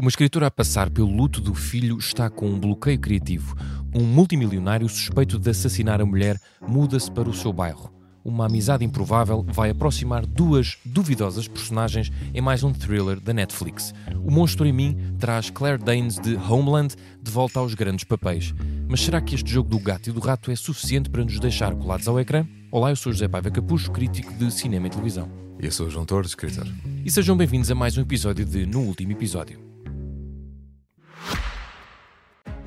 Uma escritora a passar pelo luto do filho está com um bloqueio criativo. Um multimilionário suspeito de assassinar a mulher muda-se para o seu bairro. Uma amizade improvável vai aproximar duas duvidosas personagens em mais um thriller da Netflix. O Monstro em Mim traz Claire Danes de Homeland de volta aos grandes papéis. Mas será que este jogo do gato e do rato é suficiente para nos deixar colados ao ecrã? Olá, eu sou José Paiva Capucho, crítico de cinema e televisão. E eu sou o João Torres, escritor. E sejam bem-vindos a mais um episódio de No Último Episódio.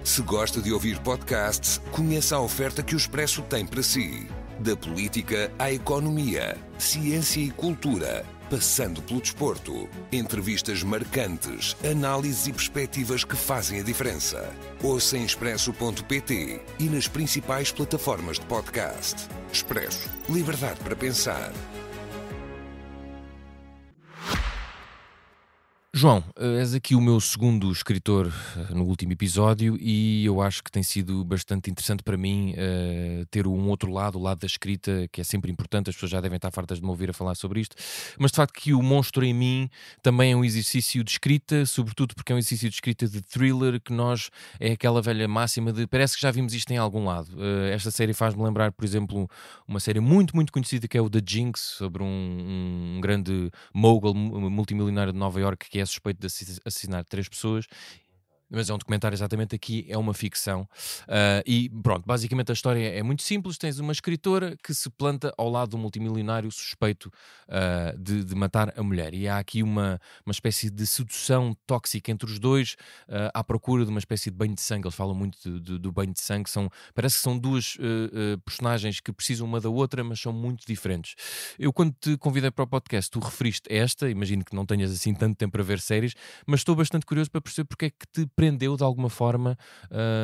Se gosta de ouvir podcasts, conheça a oferta que o Expresso tem para si. Da política à economia, ciência e cultura, passando pelo desporto. Entrevistas marcantes, análises e perspectivas que fazem a diferença. Ouça em expresso.pt e nas principais plataformas de podcast. Expresso. Liberdade para pensar. João, és aqui o meu segundo escritor no último episódio e eu acho que tem sido bastante interessante para mim ter um outro lado, o lado da escrita, que é sempre importante. As pessoas já devem estar fartas de me ouvir a falar sobre isto, mas de facto que o Monstro em Mim também é um exercício de escrita, sobretudo porque é um exercício de escrita de thriller, que nós é aquela velha máxima de parece que já vimos isto em algum lado. Esta série faz-me lembrar, por exemplo, uma série muito conhecida que é o The Jinx, sobre um grande mogul multimilionário de Nova Iorque que é suspeito de assassinar 3 pessoas, mas é um documentário. Exatamente, aqui é uma ficção. E pronto, basicamente a história é muito simples. Tens uma escritora que se planta ao lado do multimilionário suspeito de matar a mulher, e há aqui uma espécie de sedução tóxica entre os dois, à procura de uma espécie de banho de sangue. Eles falam muito do banho de sangue. Parece que são duas personagens que precisam uma da outra, mas são muito diferentes. Eu, quando te convidei para o podcast, tu referiste esta, imagino que não tenhas assim tanto tempo para ver séries, mas estou bastante curioso para perceber porque é que te prendeu de alguma forma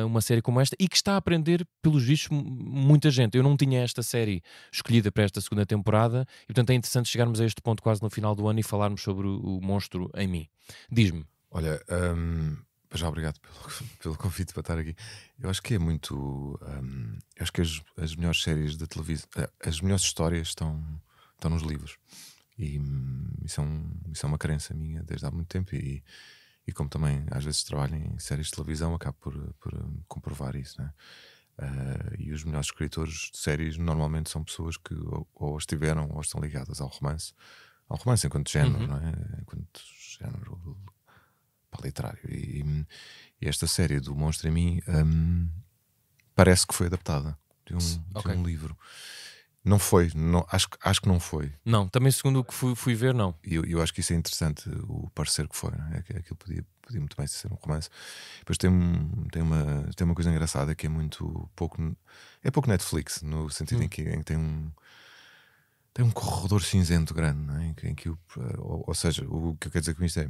uma série como esta, e que está a prender, pelos vistos, muita gente. Eu não tinha esta série escolhida para esta segunda temporada e portanto é interessante chegarmos a este ponto quase no final do ano e falarmos sobre o Monstro em Mim. Diz-me. Olha, já obrigado pelo convite para estar aqui. Eu acho que é muito... eu acho que as melhores séries de televisão, as melhores histórias estão nos livros, e isso é uma crença minha desde há muito tempo, e como também às vezes trabalho em séries de televisão, acabo por comprovar isso, né? E os melhores escritores de séries normalmente são pessoas que ou estiveram ou estão ligadas ao romance enquanto género, não é? Enquanto género literário. E esta série do Monstro em Mim parece que foi adaptada de um livro. Não foi, acho que não foi. Não, também segundo o que fui ver, não. E eu acho que isso é interessante, o parecer que foi, não é? Aquilo podia muito bem ser um romance. Depois tem uma coisa engraçada que é muito pouco. É pouco Netflix, no sentido em que tem um corredor cinzento grande, não é? Em que ou seja, o que eu quero dizer com isto é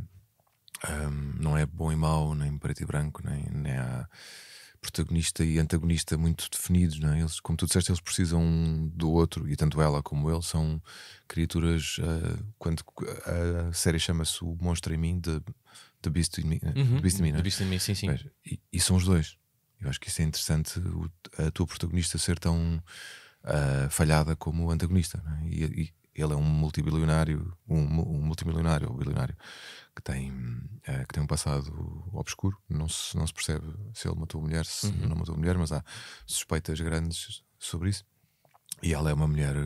não é bom e mau, nem preto e branco, nem há protagonista e antagonista muito definidos, não é? Eles, como tu disseste, eles precisam um do outro, e tanto ela como ele são criaturas. Quando a série chama-se O Monstro em Mim, The Beast in Me, The Beast in Me, não é? The Beast in Me, sim. Mas, e são os dois. Eu acho que isso é interessante, a tua protagonista ser tão falhada como o antagonista, não é? E ele é um multimilionário, ou bilionário, que tem um passado obscuro. Não se percebe se ele matou a mulher, se não matou a mulher, mas há suspeitas grandes sobre isso. E ela é uma mulher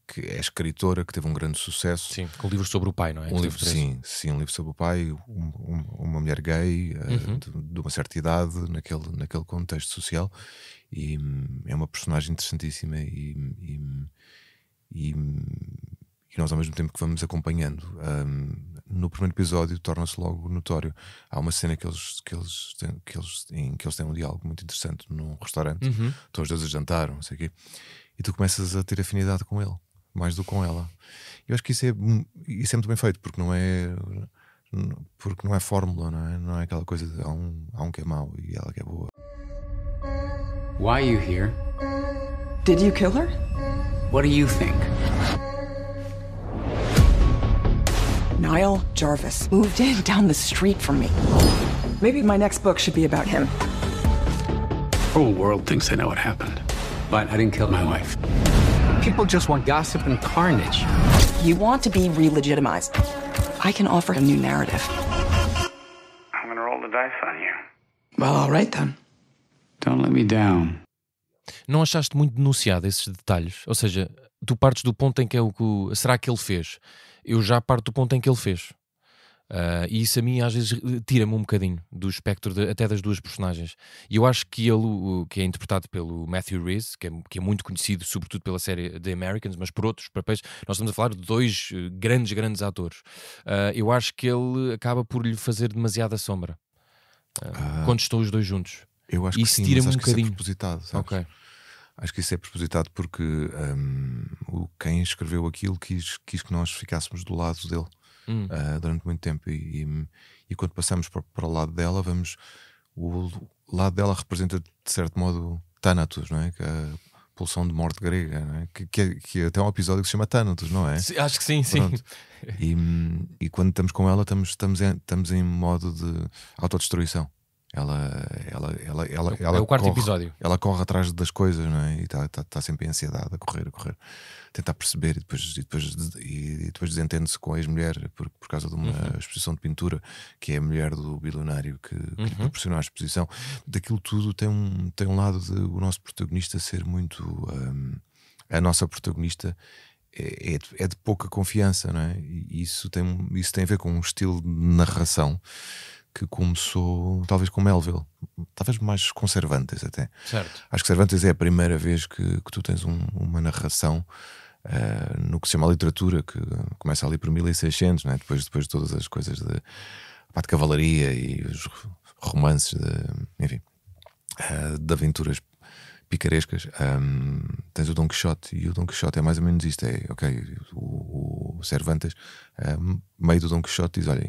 que é escritora, que teve um grande sucesso. Sim, com um livro sobre o pai, não é? Um livro sobre o pai, uma mulher gay, de uma certa idade, naquele contexto social. E é uma personagem interessantíssima, e nós, ao mesmo tempo que vamos acompanhando, no primeiro episódio torna-se logo notório. Há uma cena que eles têm um diálogo muito interessante num restaurante. Estão os dois a jantar, não sei o quê, e tu começas a ter afinidade com ele mais do que com ela. Eu acho que isso é muito bem feito, porque não é fórmula, não é aquela coisa de há um que é mau e ela que é boa. Why are you here? Did you kill her? What do you think? Niall Jarvis moved in down the street from me. Maybe my next book should be about him. The whole world thinks they know what happened, but I didn't kill my wife. People just want gossip and carnage. You want to be re-legitimized. I can offer a new narrative. I'm gonna roll the dice on you. Well, all right then. Don't let me down. Não achaste muito denunciado esses detalhes? Ou seja, tu partes do ponto em que é o que... Será que ele fez? Eu já parto do ponto em que ele fez. E isso a mim às vezes tira-me um bocadinho do espectro até das duas personagens. E eu acho que ele, que é interpretado pelo Matthew Rhys, que é muito conhecido sobretudo pela série The Americans, mas por outros papéis, nós estamos a falar de dois grandes atores. Eu acho que ele acaba por lhe fazer demasiada sombra quando estão os dois juntos. Eu acho que isso sim, tira-me mas acho um que isso é bocadinho. propositado, sabes? Ok. Acho que isso é propositado porque quem escreveu aquilo quis que nós ficássemos do lado dele durante muito tempo. E quando passamos para o lado dela, o lado dela representa de certo modo Thanatos, não é? Que é a pulsão de morte grega, não é? Que até um episódio que se chama Thanatos, não é? Sim, acho que sim, sim. E quando estamos com ela, estamos em modo de autodestruição. Ela É o quarto corre, episódio. Ela corre atrás das coisas, não é? E está sempre em ansiedade, a correr, tentar perceber, e depois desentende-se com a ex-mulher por causa de uma exposição de pintura, que é a mulher do bilionário que lhe proporcionou a exposição. Daquilo tudo tem um lado de o nosso protagonista ser muito a nossa protagonista é de pouca confiança, não é? E isso tem a ver com um estilo de narração que começou talvez com Melville, talvez mais com Cervantes até. Certo. Acho que Cervantes é a primeira vez que tu tens uma narração no que se chama a literatura, que começa ali por 1600, não é? depois de todas as coisas de cavalaria e os romances de aventuras picarescas. Tens o Dom Quixote, e o Dom Quixote é mais ou menos isto, o Cervantes, meio do Dom Quixote, diz: olha,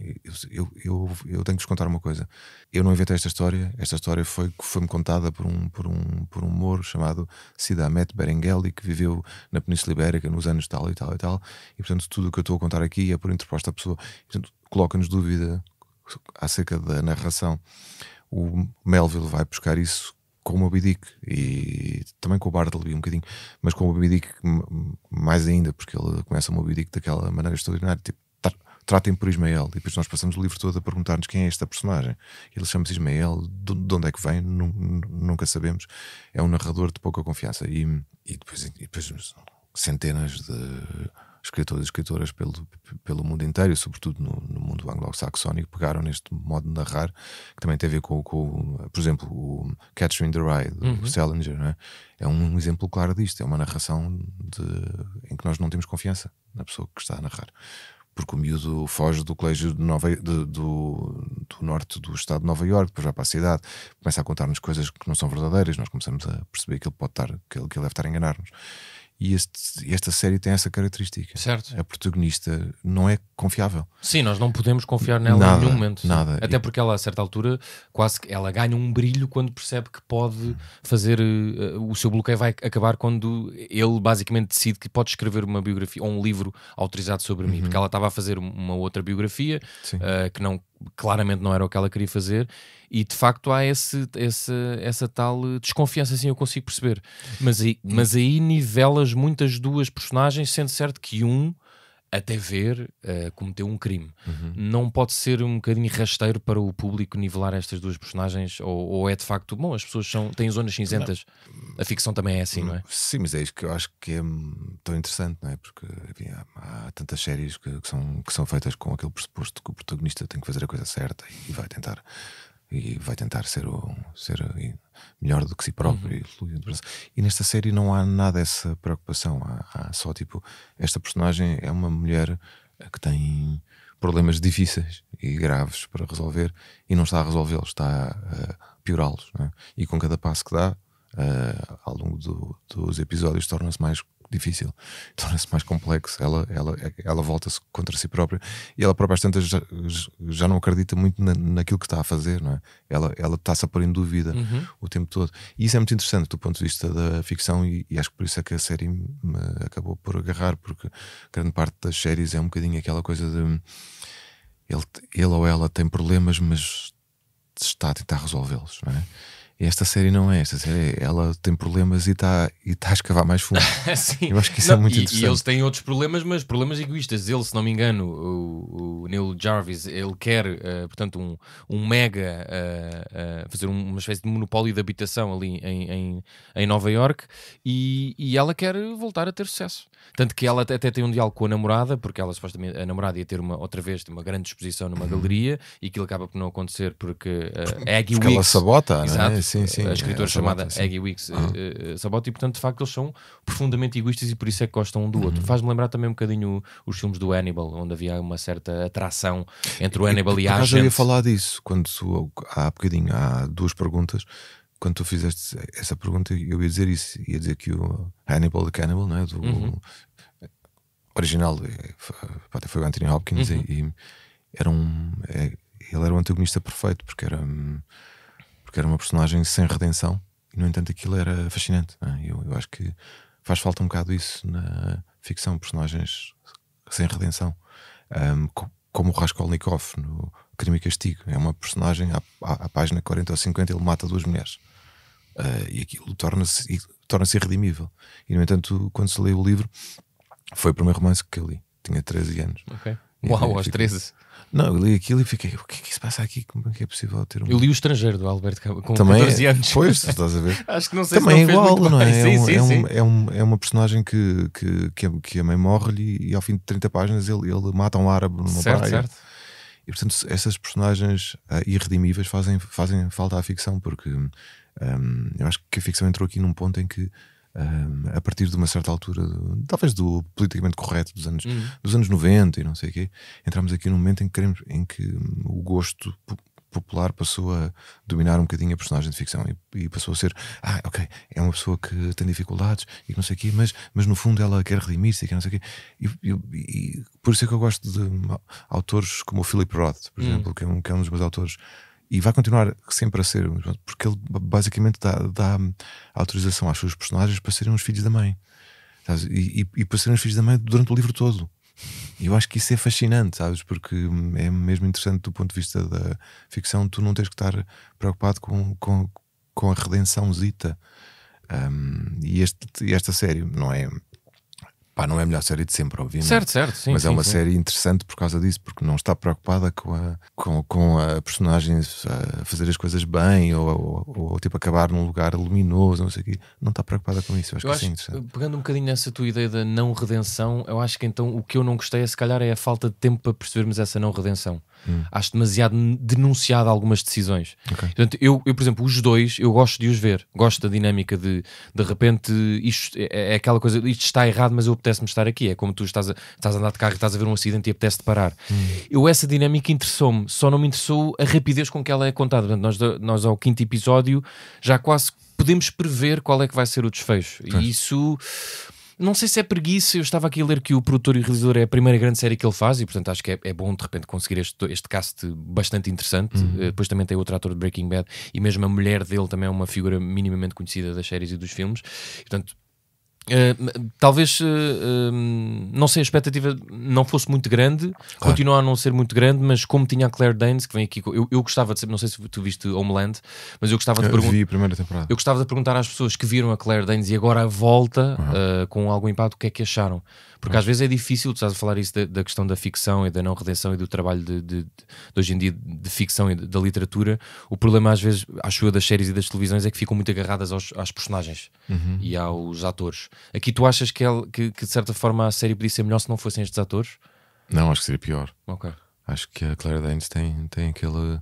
eu tenho que vos contar uma coisa, eu não inventei esta história foi-me contada por um moro chamado Cid Ahmed Benengeli, que viveu na Península Ibérica nos anos tal, e portanto tudo o que eu estou a contar aqui é por interposta pessoa, portanto coloca-nos dúvida acerca da narração. O Melville vai buscar isso com o Moby Dick, e também com o Bartleby um bocadinho, mas com o Moby Dick mais ainda, porque ele começa o Moby Dick daquela maneira extraordinária, tipo, tratem por Ismael, e depois nós passamos o livro todo a perguntar-nos quem é esta personagem. Ele chama-se Ismael, de onde é que vem, nunca sabemos. É um narrador de pouca confiança, e depois centenas de escritores e escritoras pelo mundo inteiro, sobretudo no mundo anglo-saxónico, pegaram neste modo de narrar, que também tem a ver com por exemplo, o Catcher in the Rye do Salinger, não é? É um exemplo claro disto. É uma narração em que nós não temos confiança na pessoa que está a narrar, porque o miúdo foge do colégio do norte do estado de Nova Iorque, depois vai para a cidade, começa a contar-nos coisas que não são verdadeiras, nós começamos a perceber que ele deve estar a enganar-nos. E esta série tem essa característica. Certo. A protagonista não é confiável. Sim, nós não podemos confiar nela em nenhum momento. Nada. Até porque ela, a certa altura, quase que ela ganha um brilho quando percebe que pode fazer... o seu bloqueio vai acabar quando ele basicamente decide que pode escrever uma biografia ou um livro autorizado sobre mim. Porque ela estava a fazer uma outra biografia que claramente não era o que ela queria fazer, e de facto há essa tal desconfiança, assim, eu consigo perceber. Mas aí nivelas muitas duas personagens, sendo certo que até ver, cometeu um crime. Não pode ser um bocadinho rasteiro para o público nivelar estas duas personagens, ou é de facto, bom, as pessoas têm zonas cinzentas. A ficção também é assim, não é? Sim, mas é isto que eu acho que é tão interessante, não é? Porque enfim, há tantas séries que são feitas com aquele pressuposto que o protagonista tem que fazer a coisa certa e vai tentar ser melhor do que si próprio. E nesta série não há nada dessa preocupação. Há só tipo, esta personagem é uma mulher que tem problemas difíceis e graves para resolver, e não está a resolvê-los, está a piorá-los, não é? E com cada passo que dá ao longo dos episódios torna-se mais difícil, torna-se mais complexo. Ela volta-se contra si própria, e ela própria às tantas já não acredita muito naquilo que está a fazer, não é? Ela está-se a pôr em dúvida o tempo todo, e isso é muito interessante do ponto de vista da ficção, e acho que por isso é que a série me acabou por agarrar, porque grande parte das séries é um bocadinho aquela coisa de ele ou ela tem problemas, mas está a tentar resolvê-los, não é? E esta série não é. Esta série, ela tem problemas e está a escavar mais fundo. Sim. Eu acho que isso é muito interessante. E eles têm outros problemas, mas problemas egoístas. Ele, se não me engano, o Neil Jarvis, ele quer, portanto, um mega, fazer uma espécie de monopólio de habitação ali em Nova York, e ela quer voltar a ter sucesso. Tanto que ela até tem um diálogo com a namorada, porque ela supostamente, a namorada ia ter outra vez uma grande exposição numa galeria, e aquilo acaba por não acontecer porque Aggie Porque Weeks, ela sabota, exato, não é? Sim, a escritora chamada sabota, Aggie Weeks sabota, e portanto de facto eles são profundamente egoístas e por isso é que gostam um do outro. Faz-me lembrar também um bocadinho os filmes do Hannibal, onde havia uma certa atração entre o Hannibal e a agente. Eu ia agente. falar disso quando há bocadinho, há duas perguntas. Quando tu fizeste essa pergunta, eu ia dizer isso, ia dizer que o Hannibal the Cannibal, não é? Do original até foi o Anthony Hopkins, e era ele era o antagonista perfeito, porque era uma personagem sem redenção, e no entanto aquilo era fascinante, não é? Eu acho que faz falta um bocado isso na ficção, personagens sem redenção, como o Raskolnikov no Crime e Castigo. É uma personagem, à página 40 ou 50 ele mata 2 mulheres, e aquilo torna-se irredimível. E no entanto, quando se lê o livro, foi o primeiro romance que eu li, tinha 13 anos. Okay. Uau, aos 13. Não, eu li aquilo e fiquei, o que é que se passa aqui? Como é que é possível ter Eu li O Estrangeiro, do Alberto Camus, com também 14 anos. Pois, estás a ver? Acho que não sei também se é não igual, fez muito não é? bem. Sim. É uma personagem que a mãe morre-lhe, e ao fim de 30 páginas ele mata um árabe numa praia. Certo. E portanto essas personagens irredimíveis fazem falta à ficção, porque eu acho que a ficção entrou aqui num ponto em que a partir de uma certa altura, talvez do politicamente correto dos anos 90 e não sei o quê, entramos aqui num momento em que o gosto popular passou a dominar um bocadinho a personagem de ficção, e passou a ser ok, é uma pessoa que tem dificuldades e que não sei o quê, mas no fundo ela quer redimir-se e que não sei o quê, e por isso é que eu gosto de autores como o Philip Roth, por exemplo, que é um dos meus autores, e vai continuar sempre a ser, porque ele basicamente dá autorização às suas personagens para serem uns filhos da mãe, sabes? E para serem os filhos da mãe durante o livro todo. E eu acho que isso é fascinante, sabes? Porque é mesmo interessante do ponto de vista da ficção, tu não tens que estar preocupado com a redençãozita. E esta série não é a melhor série de sempre, obviamente. Certo, sim. Mas é uma série interessante por causa disso, porque não está preocupada com a personagem a fazer as coisas bem, ou tipo acabar num lugar luminoso, não sei o quê. Não está preocupada com isso. Eu acho que é interessante. Pegando um bocadinho nessa tua ideia da não redenção, eu acho que então o que eu não gostei se calhar é a falta de tempo para percebermos essa não redenção. Acho demasiado denunciado algumas decisões. Okay. Portanto, eu, por exemplo, os dois, eu gosto de os ver, gosto da dinâmica de repente, isto é aquela coisa, isto está errado, mas eu apetece-me estar aqui. É como tu estás a andar de carro e estás a ver um acidente e apetece-te parar. Essa dinâmica interessou-me, só não me interessou a rapidez com que ela é contada. Portanto, nós ao 5º episódio já quase podemos prever qual é que vai ser o desfecho. E isso... Não sei se é preguiça. Eu estava aqui a ler que o produtor e o realizador é a primeira grande série que ele faz, e portanto acho que é bom de repente conseguir este cast bastante interessante. Depois também tem outro ator de Breaking Bad, e mesmo a mulher dele também é uma figura minimamente conhecida das séries e dos filmes. E, portanto, talvez não sei, a expectativa não fosse muito grande, continua a não ser muito grande, mas como tinha a Claire Danes que vem aqui, eu gostava de saber, não sei se tu viste Homeland, mas eu gostava de perguntar. Vi a primeira temporada. Eu gostava de perguntar às pessoas que viram a Claire Danes e agora a volta com algum impacto, o que é que acharam? Porque às vezes é difícil, tu estás a falar isso da questão da ficção e da não redenção e do trabalho de hoje em dia de ficção e da literatura. O problema às vezes, acho eu, das séries e das televisões é que ficam muito agarradas às personagens e aos atores. Aqui tu achas que de certa forma a série podia ser melhor se não fossem estes atores? Não, acho que seria pior. Ok. Acho que a Claire Danes tem aquele...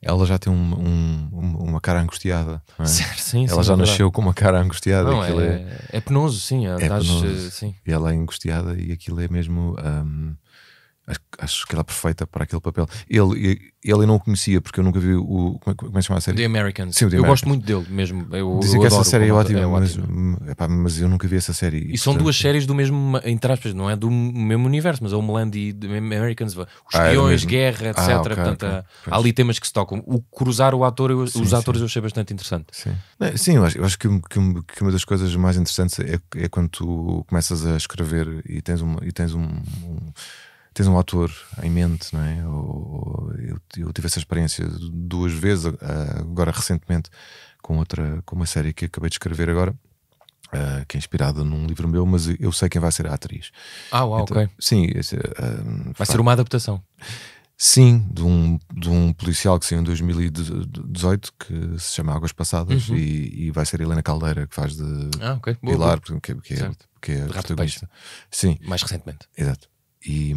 Ela já tem uma cara angustiada, não é? Certo, sim, ela já nasceu com uma cara angustiada. Não, é penoso, sim. Penoso. Sim. E ela é angustiada, e aquilo é mesmo... acho que ela é perfeita para aquele papel. Ele eu não o conhecia, porque eu nunca vi como é que se chama a série? The Americans. Sim, eu gosto muito dele mesmo. Dizem que essa série é ótima, mas eu nunca vi essa série. E são duas séries do mesmo, entre aspas, não é do mesmo universo, mas é o Homeland e The Americans, os espiões, guerra, etc. Okay, portanto, há ali temas que se tocam. O cruzar o ator, os atores eu achei bastante interessante. Sim, eu acho que uma das coisas mais interessantes é quando tu começas a escrever e tens tens um ator em mente, não é? Eu tive essa experiência 2 vezes, agora recentemente, com uma série que acabei de escrever agora, que é inspirada num livro meu, mas eu sei quem vai ser a atriz. Uau, então, ok. Sim. Vai ser uma adaptação. Sim, de um policial que saiu em 2018 que se chama Águas Passadas, e vai ser a Helena Caldeira que faz de Ok. Pilar, que é a protagonista. Sim. Mais recentemente. Exato. E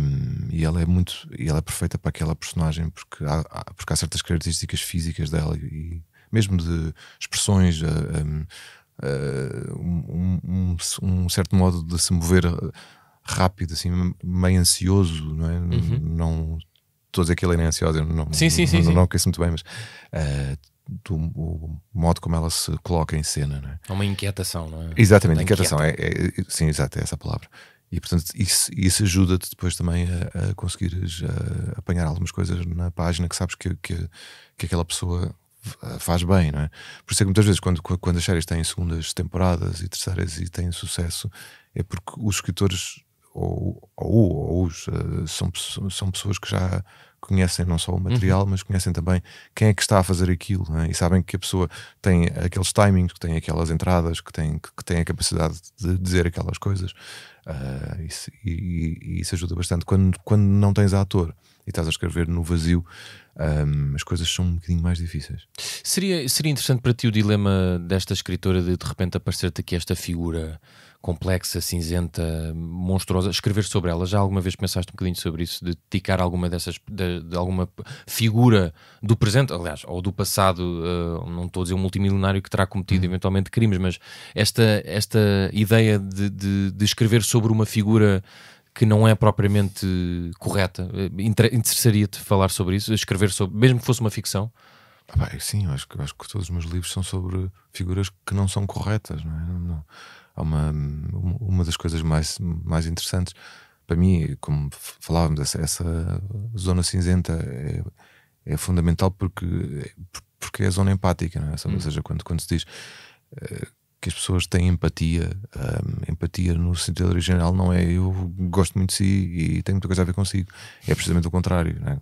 ela é perfeita para aquela personagem, porque há certas características físicas dela e mesmo de expressões, um certo modo de se mover rápido, assim, meio ansioso, não é? Não estou a dizer que ela é ansiosa, não conheço muito bem, mas o modo como ela se coloca em cena, não é? É uma inquietação, não é? Exatamente, inquietação, sim, exato, é essa a palavra. E portanto isso ajuda-te depois também a conseguires apanhar algumas coisas na página que sabes que aquela pessoa faz bem, não é? Por isso é que muitas vezes quando as séries têm segundas temporadas e terceiras e têm sucesso, é porque os escritores são pessoas que já conhecem não só o material, mas conhecem também quem é que está a fazer aquilo, não é? E sabem que a pessoa tem aqueles timings, que tem aquelas entradas, que tem a capacidade de dizer aquelas coisas. E isso ajuda bastante. Quando não tens ator e estás a escrever no vazio, as coisas são um bocadinho mais difíceis. Seria interessante para ti o dilema desta escritora de repente aparecer-te aqui esta figura complexa, cinzenta, monstruosa, escrever sobre ela? Já alguma vez pensaste um bocadinho sobre isso, de dedicar alguma dessas, de alguma figura do presente, aliás, ou do passado, não estou a dizer um multimilionário que terá cometido eventualmente crimes, mas esta ideia de escrever sobre uma figura que não é propriamente correta, interessaria-te falar sobre isso, escrever sobre, mesmo que fosse uma ficção? Sim, eu acho que todos os meus livros são sobre figuras que não são corretas, não é? Não. Há uma das coisas mais interessantes para mim, como falávamos, essa zona cinzenta é fundamental porque é a zona empática, não é? Ou seja, quando se diz que as pessoas têm empatia no sentido original não é eu gosto muito de si e tenho muita coisa a ver consigo, é precisamente o contrário, não é?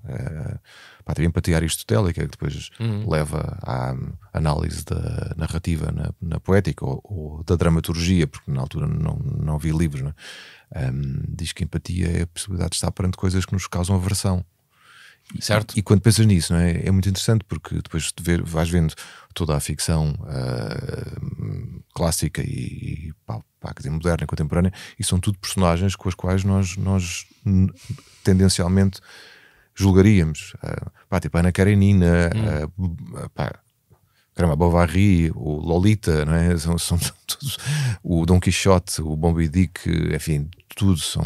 Tem empatia aristotélica que depois leva à análise da narrativa na poética ou da dramaturgia, porque na altura não havia livros, não é? Diz que empatia é a possibilidade de estar perante coisas que nos causam aversão. Certo. E quando pensas nisso, não é? É muito interessante porque depois vais vendo toda a ficção clássica e quer dizer, moderna e contemporânea, e são tudo personagens com as quais nós tendencialmente julgaríamos. Tipo a Ana Karenina, Bovary, o Lolita, não é? São todos, o Dom Quixote, o Moby Dick, enfim, todos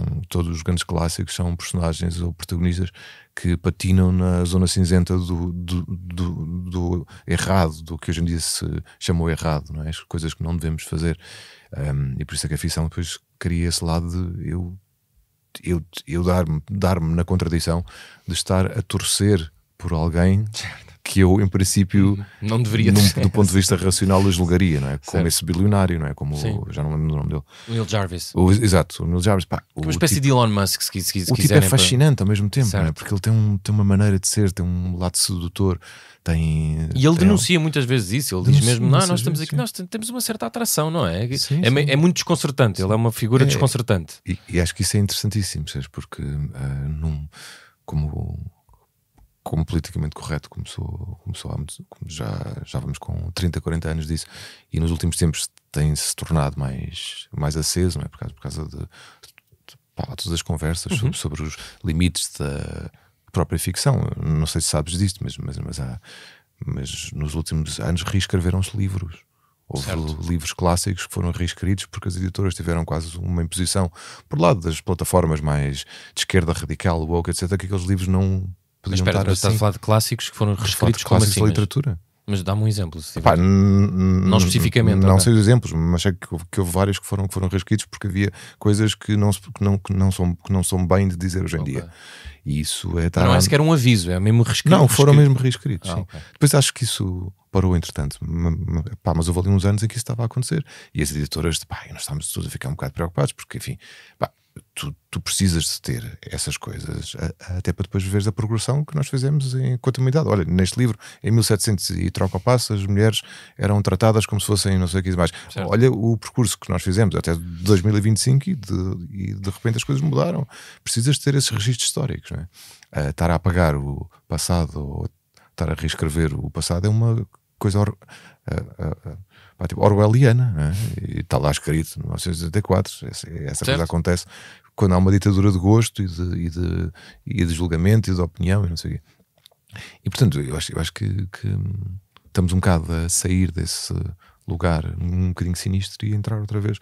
os grandes clássicos são personagens ou protagonistas que patinam na zona cinzenta do errado, do que hoje em dia se chamou errado, não é? As coisas que não devemos fazer. E por isso é que a ficção depois cria esse lado de eu dar-me na contradição de estar a torcer por alguém que eu, em princípio, não deveria do ponto de vista racional, eu julgaria, não é? Como esse bilionário, não é? Como já não lembro do nome dele. O Neil Jarvis. Exato, o Neil Jarvis. Uma espécie de Elon Musk, se quiserem. O tipo é fascinante ao mesmo tempo, não é? Porque ele tem uma maneira de ser, tem um lado sedutor. E ele denuncia muitas vezes isso. Ele diz mesmo: nós estamos aqui, nós temos uma certa atração, não é? É muito desconcertante. Ele é uma figura desconcertante. E acho que isso é interessantíssimo, sabes? Porque como politicamente correto começou como já vamos com 30, 40 anos disso, e nos últimos tempos tem-se tornado mais aceso, não é? Por causa de todas as conversas sobre os limites da própria ficção. Não sei se sabes disto, mas nos últimos anos reescreveram-se livros. Houve livros clássicos que foram reescritos porque as editoras tiveram quase uma imposição por lado das plataformas mais de esquerda radical, woke, etc., que aqueles livros não Mas espera, estás a falar de clássicos que foram reescritos como clássicos assim? da literatura. Mas dá-me um exemplo. Não especificamente. Não sei os exemplos, mas sei que houve vários que foram reescritos porque havia coisas que não são bem de dizer hoje em dia. E isso não é sequer um aviso, é mesmo reescrito. Não, foram mesmo reescritos. Depois acho que isso parou entretanto. Mas houve ali uns anos em que isso estava a acontecer. E as editoras, nós estávamos todos a ficar um bocado preocupados porque, enfim, tu precisas de ter essas coisas até para depois veres a progressão que nós fizemos em continuidade. Olha, neste livro, em 1700 e troca o passo, as mulheres eram tratadas como se fossem não sei o que mais. Certo. Olha o percurso que nós fizemos até 2025 e de repente as coisas mudaram. Precisas de ter esses registros históricos, não é? Estar a apagar o passado ou estar a reescrever o passado é uma coisa tipo orwelliana, não é? E está lá escrito 1984. Essa coisa acontece quando há uma ditadura de gosto e de julgamento e de opinião e não sei o quê. E portanto eu acho que estamos um bocado a sair desse lugar um bocadinho sinistro e entrar outra vez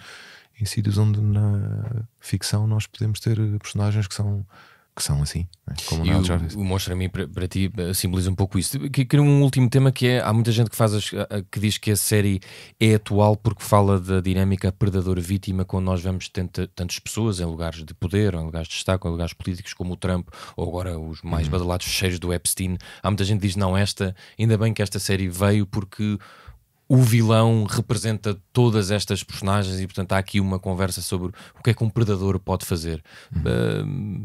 em sítios onde na ficção nós podemos ter personagens que são assim, né? Como e o Monstro a mim, para ti, simboliza um pouco isso. Queria um último tema que é, há muita gente que diz que a série é atual porque fala da dinâmica predador-vítima quando nós vemos tantas pessoas em lugares de poder, ou em lugares de destaque, ou em lugares políticos como o Trump, ou agora os mais badalados cheios do Epstein. Há muita gente que diz, não, ainda bem que esta série veio porque o vilão representa todas estas personagens e portanto há aqui uma conversa sobre o que é que um predador pode fazer.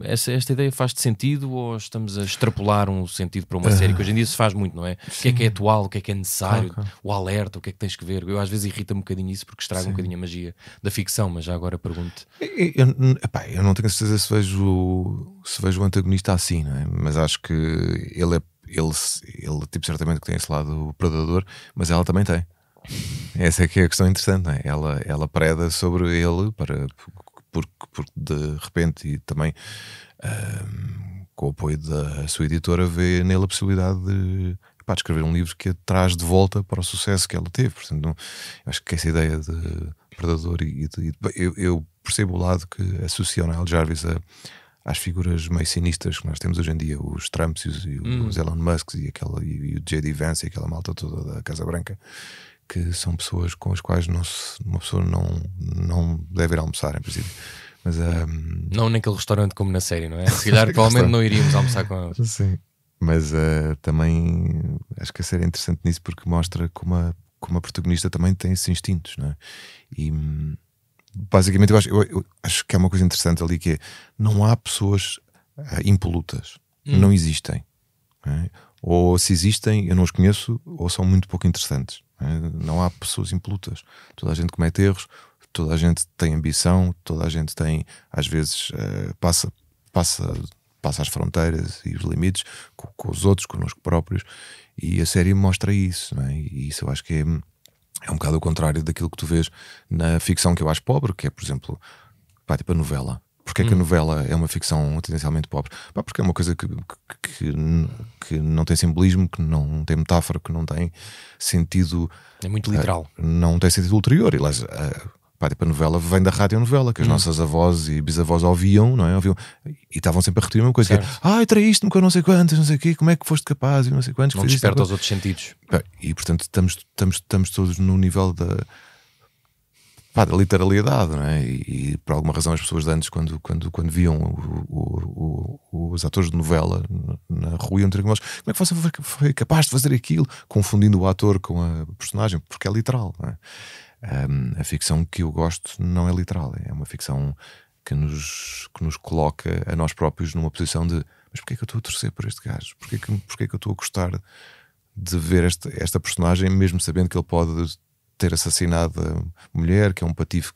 Esta ideia faz-te sentido ou estamos a extrapolar um sentido para uma série que hoje em dia se faz muito, não é? O que é atual, o que é necessário, o alerta, o que é que tens que ver? Eu às vezes irrita-me um bocadinho isso porque estraga um bocadinho a magia da ficção, mas já agora pergunto. Eu não tenho certeza se vejo o antagonista assim, não é? Mas acho que ele tipo, certamente que tem esse lado predador, mas ela também tem. Essa é que é a questão interessante, não é? Ela preda sobre ele porque de repente e também com o apoio da sua editora vê nele a possibilidade de escrever um livro que a traz de volta para o sucesso que ela teve. Portanto, acho que essa ideia de predador eu percebo o lado que associa o Neil Jarvis às figuras meio sinistras que nós temos hoje em dia, os Trumps e os Elon Musk e o J.D. Vance e aquela malta toda da Casa Branca, que são pessoas com as quais uma pessoa não deve ir almoçar, em princípio. Mas, não naquele restaurante como na série, não é? Se calhar provavelmente não iríamos almoçar com eles. Sim. Mas também acho que a série é interessante nisso porque mostra como a protagonista também tem esses instintos, não é? E basicamente eu acho que é uma coisa interessante ali que é, não há pessoas impolutas, não existem, não é? Ou se existem eu não os conheço ou são muito pouco interessantes, não há pessoas impolutas, toda a gente comete erros, toda a gente tem ambição, toda a gente tem às vezes passa as fronteiras e os limites com os outros, connosco próprios, e a série mostra isso, não é? E isso eu acho que é um bocado o contrário daquilo que tu vês na ficção que eu acho pobre, que é, por exemplo, tipo a novela. Porque é que a novela é uma ficção tendencialmente pobre? Porque é uma coisa que não tem simbolismo, que não tem metáfora, que não tem sentido. É muito literal. Não tem sentido ulterior. E tipo, a novela vem da radionovela, que as nossas avós e bisavós ouviam, não é? E estavam sempre a repetir a mesma coisa. Traíste-me com não sei quantos, não sei o quê, como é que foste capaz e não sei quantos. Não desperta os outros sentidos. E portanto estamos todos no nível da literalidade, não é? E por alguma razão as pessoas de antes, quando viam os atores de novela na rua, iam ter com eles, como é que você foi capaz de fazer aquilo? Confundindo o ator com a personagem, porque é literal, não é? A ficção que eu gosto não é literal, é uma ficção que nos coloca a nós próprios numa posição de mas porquê é que eu estou a torcer por este gajo? Porquê é que eu estou a gostar de ver esta personagem, mesmo sabendo que ele pode ter assassinado a mulher, que é um patife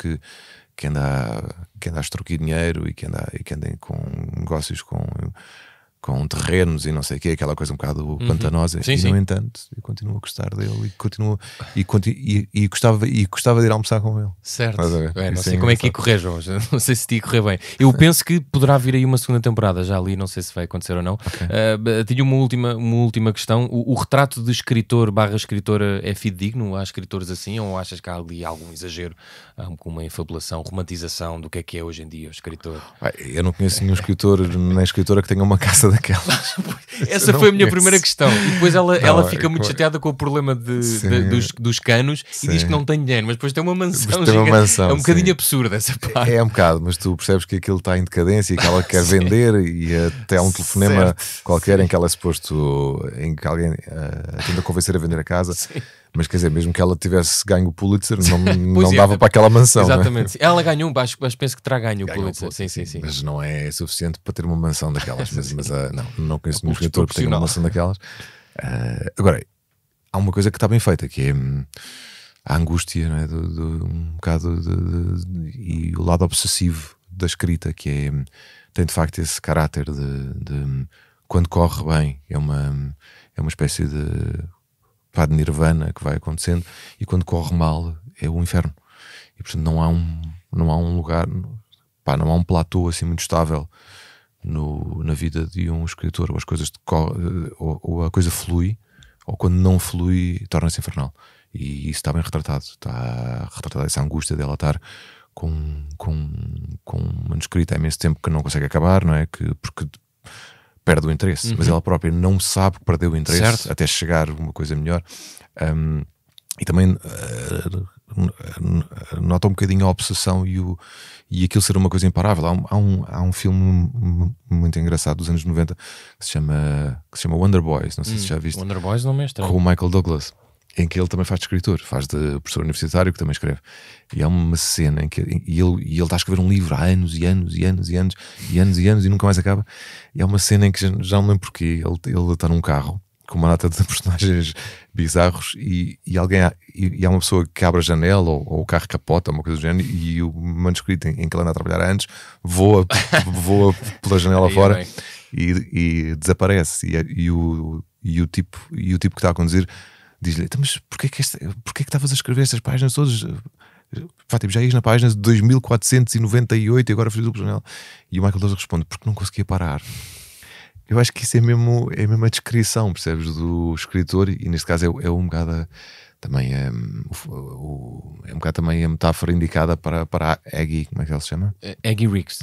que anda a extorquir dinheiro e que anda com negócios com terrenos e não sei o que, aquela coisa um bocado pantanosa. Sim, e sim. no entanto eu continuo a gostar dele e gostava de ir almoçar com ele. Certo. Não sei como é que ia correr, João. Não sei se te ia correr bem. Eu penso que poderá vir aí uma segunda temporada, já ali, não sei se vai acontecer ou não. Tinha uma última questão. O retrato de escritor/escritora é fidedigno? Há escritores assim, ou achas que há ali algum exagero, com uma infabulação, romantização do que é hoje em dia o escritor? Eu não conheço nenhum escritor nem escritora que tenha uma casa daquelas. Essa foi a minha primeira questão. E depois ela fica muito chateada com o problema dos canos e diz que não tem dinheiro, mas depois tem uma mansão gigante. É um bocadinho absurdo essa parte. É um bocado, mas tu percebes que aquilo está em decadência e que ela quer vender, e até há um telefonema qualquer em que ela é suposto, em que alguém tenta convencer a vender a casa. Mas quer dizer, mesmo que ela tivesse ganho o Pulitzer, não é, dava para aquela mansão. Exatamente. Não é? Ela ganhou, mas penso que terá ganho o Pulitzer. Sim. Mas não é suficiente para ter uma mansão daquelas. Não conheço nenhum escritor que tenha uma mansão daquelas. Agora, há uma coisa que está bem feita, que é a angústia, não é? Um bocado e o lado obsessivo da escrita, que tem de facto esse caráter de quando corre bem é uma espécie de nirvana que vai acontecendo, e quando corre mal é o inferno. E portanto não há um lugar, não há um platô assim muito estável na vida de um escritor. Ou as coisas ou a coisa flui, ou quando não flui torna-se infernal. E isso está bem retratado. Está retratada essa angústia dela estar com um manuscrito há imenso tempo que não consegue acabar, não é? Porque perde o interesse, mas ela própria não sabe que perdeu o interesse, certo, até chegar a uma coisa melhor. E também nota um bocadinho a obsessão e aquilo ser uma coisa imparável. Há um filme muito engraçado dos anos 90 que se chama Wonder Boys, não sei se já viste. Wonder Boys não me é estranho. Com o Michael Douglas, em que ele também faz de escritor, faz de professor universitário que também escreve. E há uma cena em que ele está a escrever um livro há anos e nunca mais acaba. E há uma cena em que já não lembro porquê, ele está num carro com uma data de personagens bizarros e há uma pessoa que abre a janela ou o carro capota, uma coisa do género, e o manuscrito em que ele anda a trabalhar há anos voa pela janela fora e desaparece. E o tipo que está a conduzir diz-lhe: mas porquê que estavas a escrever estas páginas todas? Já ias na página de 2498 e agora fiz o jornal. E o Michael Douglas responde: porque não conseguia parar. Eu acho que isso é mesmo a descrição, percebes, do escritor, e neste caso é um bocado também um bocado também a metáfora indicada para a Aggie, como é que ela se chama? Aggie Wicks,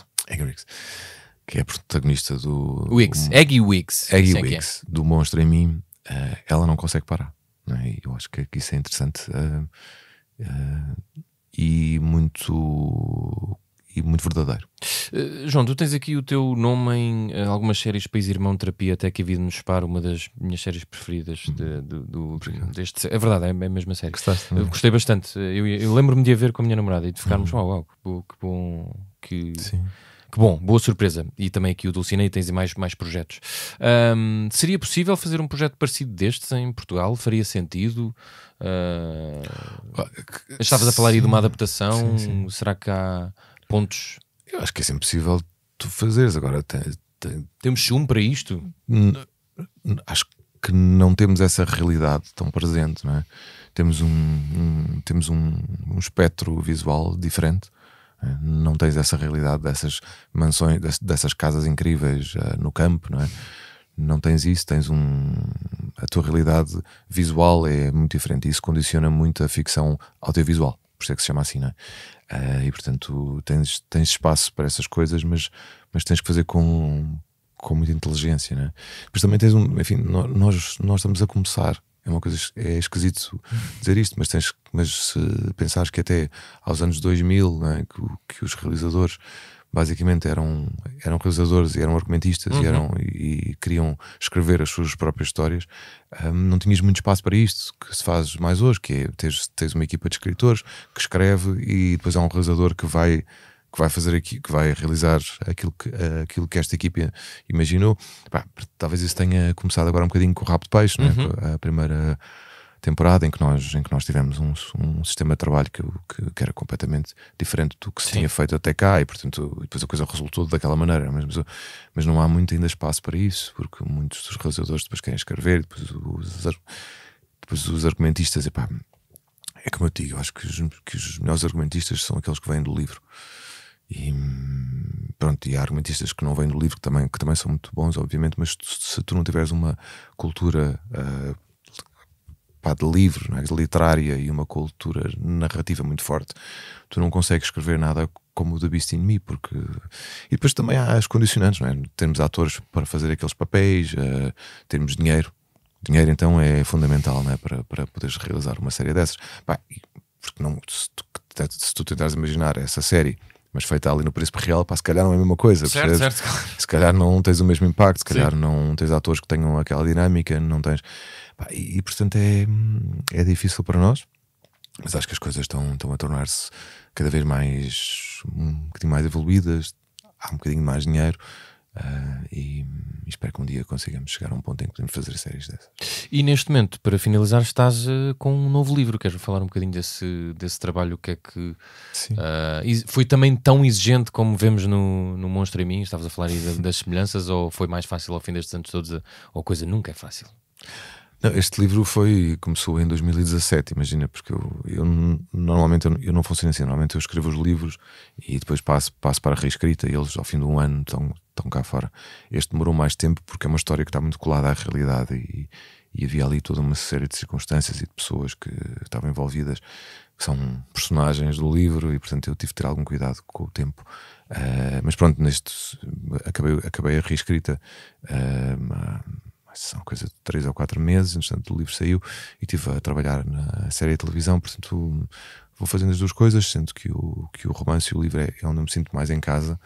que é a protagonista do Aggie Wicks, do Monstro em Mim. Ela não consegue parar. Não é? E eu acho que isso é interessante e muito verdadeiro. João, tu tens aqui o teu nome em algumas séries País Irmão, Terapia, Até que a Vida nos Separa, uma das minhas séries preferidas deste. É verdade, é a mesma série. Gostaste, gostei bastante. Eu lembro-me de a ver com a minha namorada e de ficarmos, uau, que bom, Sim. Que bom, boa surpresa. E também aqui o Dulcinei, tens mais projetos. Seria possível fazer um projeto parecido destes em Portugal? Faria sentido? Estavas a falar aí de uma adaptação. Sim. Será que há pontos? Eu acho que é sempre possível tu fazeres. Agora temos chumbo para isto? Acho que não temos essa realidade tão presente, não é? Temos um espectro visual diferente. Não tens essa realidade dessas mansões, dessas casas incríveis no campo, não é? Não tens isso, a tua realidade visual é muito diferente, e isso condiciona muito a ficção audiovisual, por isso é que se chama assim, não é? E portanto tens espaço para essas coisas, mas tens que fazer com muita inteligência, não é? Mas também tens enfim, nós estamos a começar. É uma coisa, é esquisito dizer isto, mas se pensares que até aos anos 2000, né, que os realizadores basicamente eram realizadores e eram argumentistas e queriam escrever as suas próprias histórias, não tinhas muito espaço para isto que se faz mais hoje, que é tens uma equipa de escritores que escreve e depois há um realizador que vai fazer aqui, que vai realizar aquilo que esta equipa imaginou. Talvez isso tenha começado agora um bocadinho com o Rabo de Peixe, né? A primeira temporada em que nós tivemos um sistema de trabalho que era completamente diferente do que se tinha feito até cá, e portanto depois a coisa resultou daquela maneira, mas não há muito ainda espaço para isso, porque muitos dos realizadores depois querem escrever, depois os argumentistas, é como eu digo, eu acho que os melhores argumentistas são aqueles que vêm do livro. E pronto, e há argumentistas que não vêm do livro que também são muito bons, obviamente, mas se tu não tiveres uma cultura de livro, não é? Literária, e uma cultura narrativa muito forte, tu não consegues escrever nada como o The Beast in Me, e depois também há as condicionantes, não é? Termos atores para fazer aqueles papéis, termos dinheiro então é fundamental, não é? Para poderes realizar uma série dessas. Porque não, se tu tentares imaginar essa série, mas feita ali no Príncipe Real, se calhar não é a mesma coisa. Certo. Se calhar não tens o mesmo impacto, se calhar não tens atores que tenham aquela dinâmica, não tens. E portanto é difícil para nós, mas acho que as coisas estão a tornar-se cada vez um bocadinho mais evoluídas, há um bocadinho mais dinheiro. E espero que um dia consigamos chegar a um ponto em que podemos fazer séries dessas. E neste momento, para finalizar, estás com um novo livro. Queres falar um bocadinho desse trabalho? O que é que foi também tão exigente como vemos no Monstro em Mim? Estavas a falar aí das semelhanças, ou foi mais fácil ao fim destes anos todos? Ou a coisa nunca é fácil? Não, este livro começou em 2017, imagina, porque eu normalmente eu não funciono assim. Normalmente eu escrevo os livros e depois passo para a reescrita, e eles ao fim de um ano estão cá fora. Este demorou mais tempo porque é uma história que está muito colada à realidade, e havia ali toda uma série de circunstâncias e de pessoas que estavam envolvidas, que são personagens do livro, e portanto eu tive de ter algum cuidado com o tempo. Mas pronto, acabei a reescrita são coisa de 3 ou 4 meses, entretanto o livro saiu e estive a trabalhar na série de televisão, portanto vou fazendo as duas coisas, sendo que o romance e o livro é onde eu me sinto mais em casa,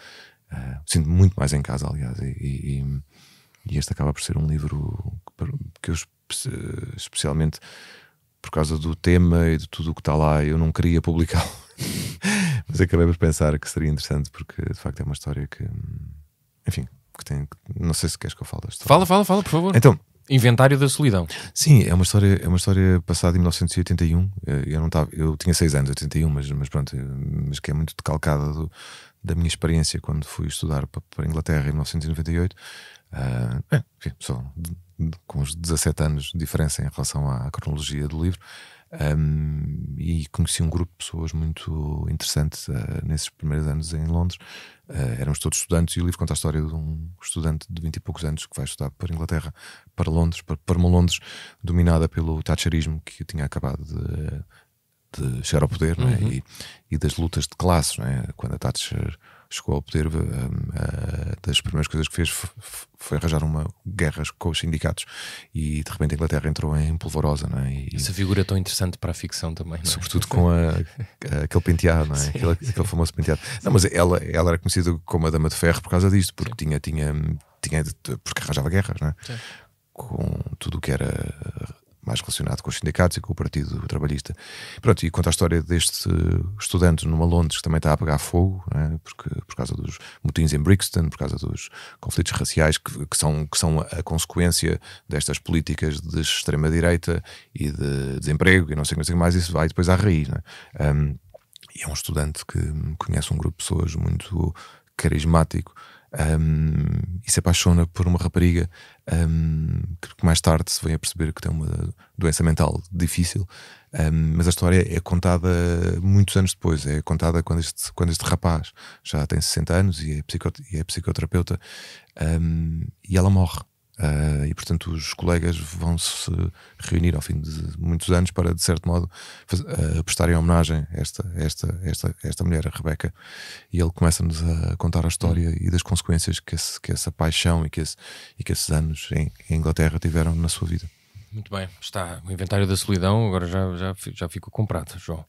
sinto muito mais em casa, aliás, e este acaba por ser um livro que eu, especialmente por causa do tema e de tudo o que está lá, eu não queria publicá-lo, mas acabei por pensar que seria interessante, porque de facto é uma história que, enfim, não sei se queres que eu fale da história. Fala, por favor. Então, Inventário da Solidão. Sim, é uma história passada em 1981. Eu tinha 6 anos, 81, mas pronto, mas que é muito decalcada da minha experiência quando fui estudar para a Inglaterra em 1998. Enfim, só com uns 17 anos de diferença em relação à cronologia do livro. E conheci um grupo de pessoas muito interessantes nesses primeiros anos em Londres. Éramos todos estudantes, e o livro conta a história de um estudante de 20 e poucos anos que vai estudar para a Inglaterra, para Londres, para uma Londres dominada pelo thatcherismo, que tinha acabado de chegar ao poder, não é? E das lutas de classes, não é? Quando a Thatcher chegou ao poder, das primeiras coisas que fez foi arranjar uma guerra com os sindicatos, e de repente a Inglaterra entrou em polvorosa, não é? Essa figura tão interessante para a ficção também, não é? Sobretudo com aquele penteado, não é? Aquele famoso penteado. Não, mas ela era conhecida como a Dama de Ferro por causa disto, porque porque arranjava guerras, não é? Sim. Com tudo o que era mais relacionado com os sindicatos e com o Partido Trabalhista. Pronto, e conta a história deste estudante numa Londres que também está a pegar fogo, né? Porque, por causa dos motins em Brixton, por causa dos conflitos raciais que são a consequência destas políticas de extrema-direita e de desemprego e não sei o que mais. Isso vai depois à raiz, né? E é um estudante que conhece um grupo de pessoas muito carismático, e se apaixona por uma rapariga que mais tarde se vem a perceber que tem uma doença mental difícil, mas a história é contada muitos anos depois. É contada quando este rapaz já tem 60 anos e é psicoterapeuta, e ela morre. E portanto os colegas vão se reunir ao fim de muitos anos para, de certo modo, prestarem homenagem a esta mulher, a Rebecca, e ele começa-nos a contar a história e das consequências que essa paixão e que esses anos em Inglaterra tiveram na sua vida. Muito bem, está o Inventário da Solidão, agora já ficou comprado, João.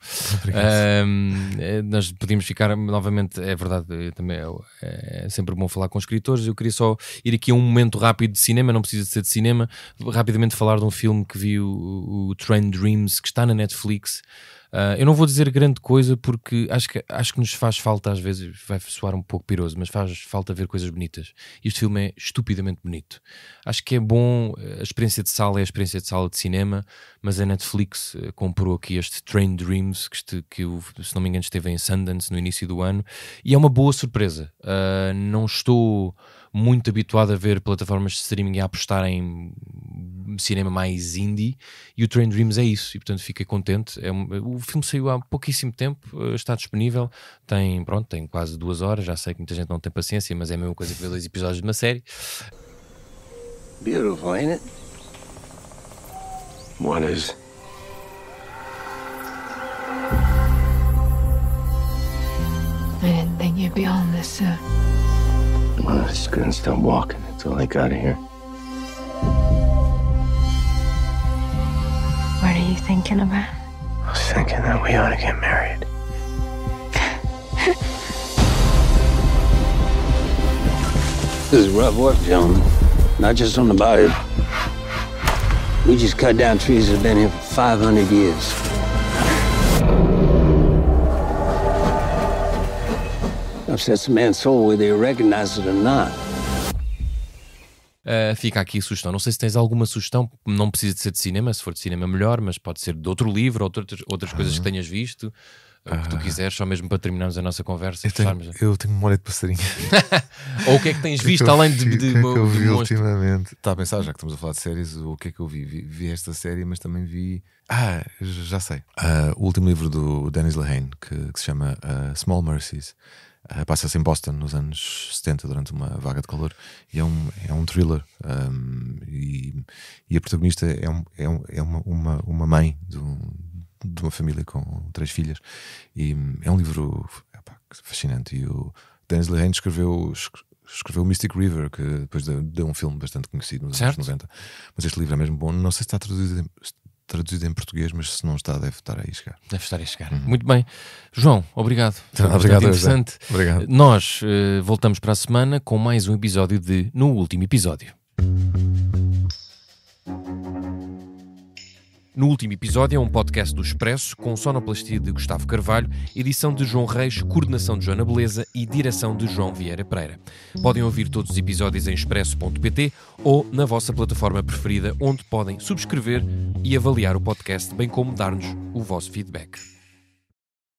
Nós podíamos ficar novamente, é verdade, também é sempre bom falar com escritores. Eu queria só ir aqui a um momento rápido de cinema, não precisa de ser de cinema, rapidamente falar de um filme que vi, o Train Dreams, que está na Netflix. Eu não vou dizer grande coisa, porque acho que nos faz falta, às vezes vai soar um pouco piroso, mas faz falta ver coisas bonitas. Este filme é estupidamente bonito. Acho que é bom, a experiência de sala é a experiência de sala de cinema, mas a Netflix comprou aqui este Train Dreams, que se não me engano esteve em Sundance no início do ano, e é uma boa surpresa. Não estou muito habituado a ver plataformas de streaming a apostar em cinema mais indie, e o Train Dreams é isso, e portanto fiquei contente. O filme saiu há pouquíssimo tempo, está disponível, tem quase 2 horas. Já sei que muita gente não tem paciência, mas é a mesma coisa que ver 2 episódios de uma série. Beautiful, ain't it? What is? I didn't think you'd be on this soon. Well, I just couldn't stop walking until I got here. What are you thinking about? I was thinking that we ought to get married. This is rough work, gentlemen. Not just on the body. We just cut down trees that have been here for 500 years. Upsets a man's soul whether you recognize it or not. Fica aqui a sugestão. Não sei se tens alguma sugestão, não precisa de ser de cinema, se for de cinema melhor, mas pode ser de outro livro ou de outras coisas que tenhas visto, o que tu quiseres, só mesmo para terminarmos a nossa conversa. Eu tenho memória de passarinho. Ou o que é que tens visto além de o que é que eu vi monstro? ultimamente? Está a pensar, já que estamos a falar de séries, o que é que eu vi? Vi esta série, mas também vi... já sei. O último livro do Dennis Lehane, que se chama Small Mercies. Passa-se em Boston nos anos 70 durante uma vaga de calor e é um thriller, e a protagonista é uma mãe de uma família com 3 filhas, e é um livro fascinante. E o Dennis Lehane escreveu Mystic River, que depois deu um filme bastante conhecido nos anos 90, mas este livro é mesmo bom. Não sei se está traduzido em português, mas se não está, deve estar aí a chegar. Deve estar a chegar. Muito bem. João, obrigado. Obrigado, interessante. Obrigado. Nós voltamos para a semana com mais um episódio de No Último Episódio. No Último Episódio é um podcast do Expresso, com sonoplastia de Gustavo Carvalho, edição de João Reis, coordenação de Joana Beleza e direção de João Vieira Pereira. Podem ouvir todos os episódios em expresso.pt ou na vossa plataforma preferida, onde podem subscrever e avaliar o podcast, bem como dar-nos o vosso feedback.